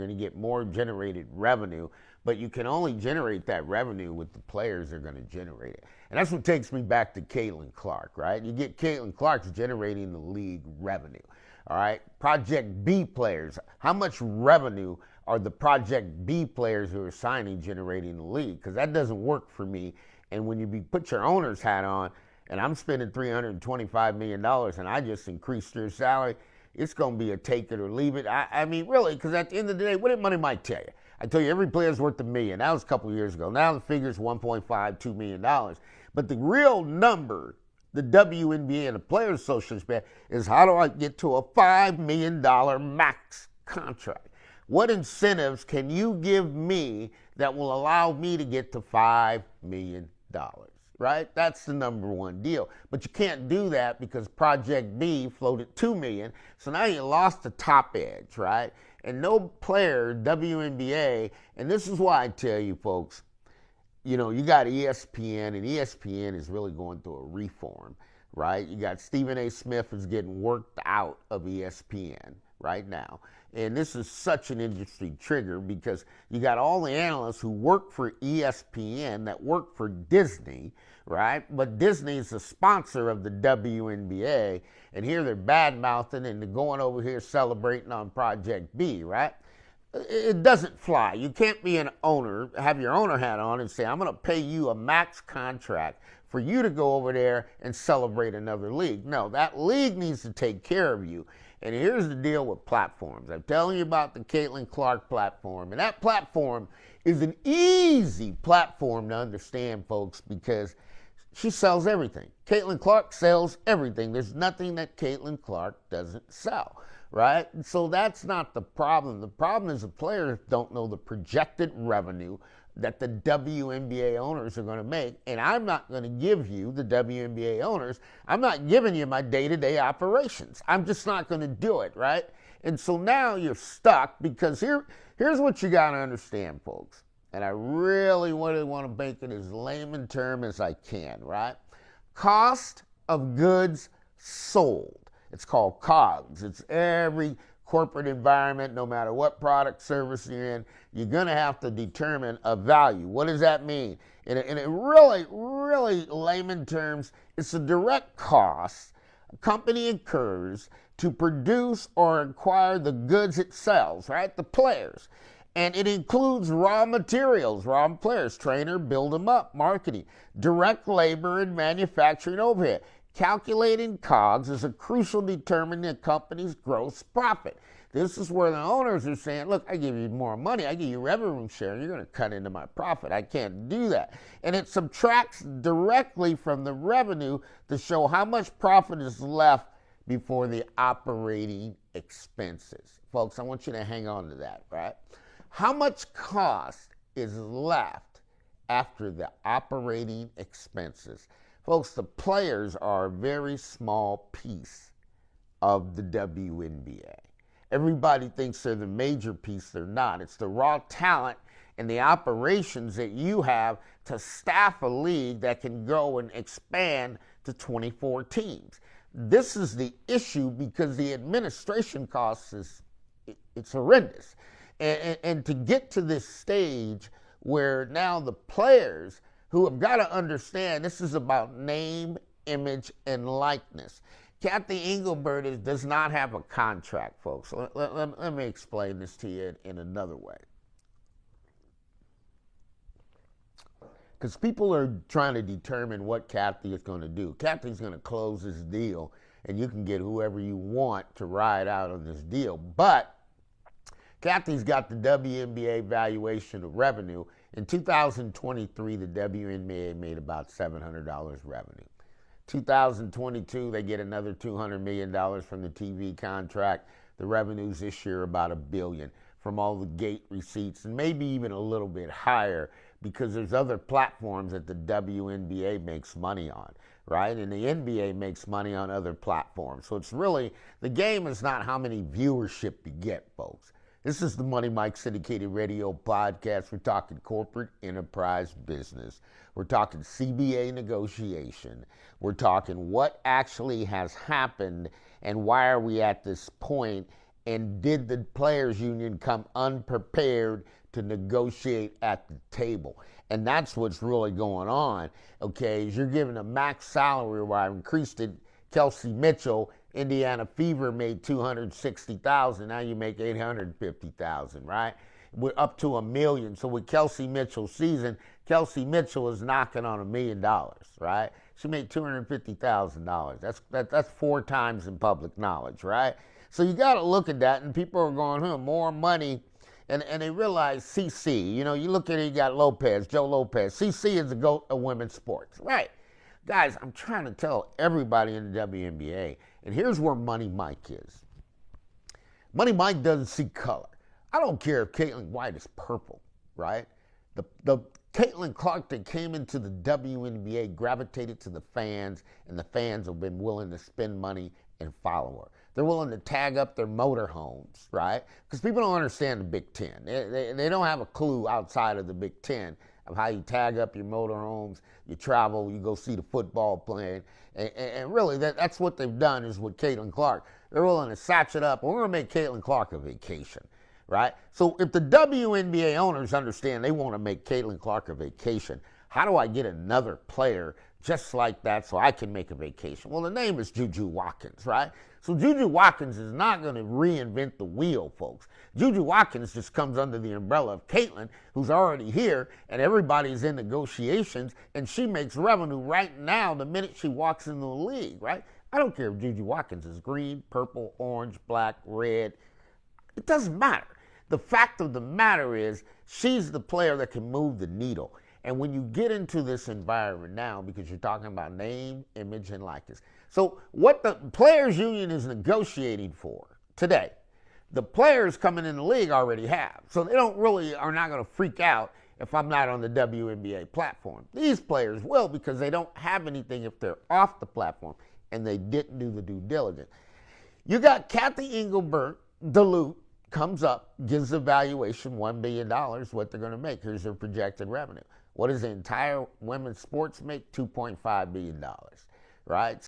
going to get more generated revenue, but you can only generate that revenue with the players that are going to generate it. And that's what takes me back to Caitlin Clark, right? You get Caitlin Clark's generating the league revenue, all right? Project B players, how much revenue are the Project B players who are signing generating the league? Because that doesn't work for me. And when you put your owner's hat on, and I'm spending $325 million and I just increased your salary, it's going to be a take it or leave it. I mean, really, because at the end of the day, what did Money Mike tell you? I tell you, every player's worth $1 million. That was a couple of years ago. Now the figure's $1.5, $2 million. But the real number, the WNBA and the Players Association, is how do I get to a $5 million max contract? What incentives can you give me that will allow me to get to $5 million? Right? That's the number one deal. But you can't do that because Project B floated $2 million. So now you lost the top edge, right? And no player, WNBA, and this is why I tell you folks, you know, you got ESPN, and ESPN is really going through a reform, right? You got Stephen A. Smith is getting worked out of ESPN right now. And this is such an industry trigger because you got all the analysts who work for ESPN that work for Disney, right? But Disney is a sponsor of the WNBA, and here they're bad-mouthing and they're going over here celebrating on Project B, right? It doesn't fly. You can't be an owner, have your owner hat on and say, I'm going to pay you a max contract for you to go over there and celebrate another league. No, that league needs to take care of you. And here's the deal with platforms. I'm telling you about the Caitlin Clark platform. And that platform is an easy platform to understand, folks, because she sells everything. Caitlin Clark sells everything. There's nothing that Caitlin Clark doesn't sell, right? And so that's not the problem. The problem is the players don't know the projected revenue that the WNBA owners are going to make. And I'm not going to give you, the WNBA owners, I'm not giving you my day-to-day operations. I'm just not going to do it, right? And so now you're stuck because here's what you got to understand, folks. And I really want to make it as layman term as I can, right? Cost of goods sold. It's called COGS. It's every corporate environment, no matter what product service you're in, you're going to have to determine a value. What does that mean? In a really, really layman terms, it's a direct cost a company incurs to produce or acquire the goods it sells, right? The players. And it includes raw materials, raw players, trainer, build them up, marketing, direct labor and manufacturing overhead. Calculating COGS is a crucial determinant of a company's gross profit. This is where the owners are saying, look, I give you more money, I give you revenue share, you're going to cut into my profit. I can't do that. And it subtracts directly from the revenue to show how much profit is left before the operating expenses. Folks, I want you to hang on to that, right? How much cost is left after the operating expenses? Folks, the players are a very small piece of the WNBA. Everybody thinks they're the major piece. They're not. It's the raw talent and the operations that you have to staff a league that can go and expand to 24 teams. This is the issue because the administration costs it's horrendous. And to get to this stage where now the players who have got to understand this is about name, image, and likeness. Kathy Engelbert does not have a contract, folks. Let me explain this to you in another way. Because people are trying to determine what Kathy is going to do. Kathy's going to close this deal, and you can get whoever you want to ride out on this deal. But Kathy's got the WNBA valuation of revenue. In 2023, the WNBA made about $700 revenue. 2022, they get another $200 million from the TV contract. The revenues this year are about $1 billion from all the gate receipts, and maybe even a little bit higher because there's other platforms that the WNBA makes money on, right? And the NBA makes money on other platforms. So it's really, the game is not how many viewership you get, folks. This is the Money Mike Syndicated Radio Podcast. We're talking corporate enterprise business. We're talking CBA negotiation. We're talking what actually has happened and why are we at this point And did the players union come unprepared to negotiate at the table? And that's what's really going on. Okay, is you're giving a max salary where I increased it. Kelsey Mitchell, Indiana Fever made $260,000. Now you make $850,000, right? We're up to $1 million. So with Kelsey Mitchell's season, Kelsey Mitchell is knocking on $1 million, right? She made $250,000. That's 4 times in public knowledge, right? So you got to look at that, and people are going, more money, and they realize CC. You know, you look at it, you got Lopez, Joe Lopez. CC is the GOAT of women's sports, right? Guys, I'm trying to tell everybody in the WNBA, and here's where Money Mike is. Money Mike doesn't see color. I don't care if Caitlin White is purple, right? The Caitlin Clark that came into the WNBA gravitated to the fans, and the fans have been willing to spend money and follow her. They're willing to tag up their motorhomes, right? Because people don't understand the Big Ten. They don't have a clue outside of the Big Ten of how you tag up your motorhomes, you travel, you go see the football playing. And really, that's what they've done is with Caitlin Clark. They're willing to satch it up. We're going to make Caitlin Clark a vacation, right? So if the WNBA owners understand they want to make Caitlin Clark a vacation, how do I get another player just like that so I can make a vacation? Well, the name is Juju Watkins, right? So Juju Watkins is not going to reinvent the wheel, folks. Juju Watkins just comes under the umbrella of Caitlin, who's already here, and everybody's in negotiations, and she makes revenue right now the minute she walks into the league, right? I don't care if Juju Watkins is green, purple, orange, black, red. It doesn't matter. The fact of the matter is she's the player that can move the needle. And when you get into this environment now, because you're talking about name, image, and likeness. So what the Players Union is negotiating for today, the players coming in the league already have. So they are not going to freak out if I'm not on the WNBA platform. These players will, because they don't have anything if they're off the platform and they didn't do the due diligence. You got Kathy Engelbert, Duluth, comes up, gives the valuation $1 billion, what they're going to make. Here's their projected revenue. What does the entire women's sports make? $2.5 billion, right?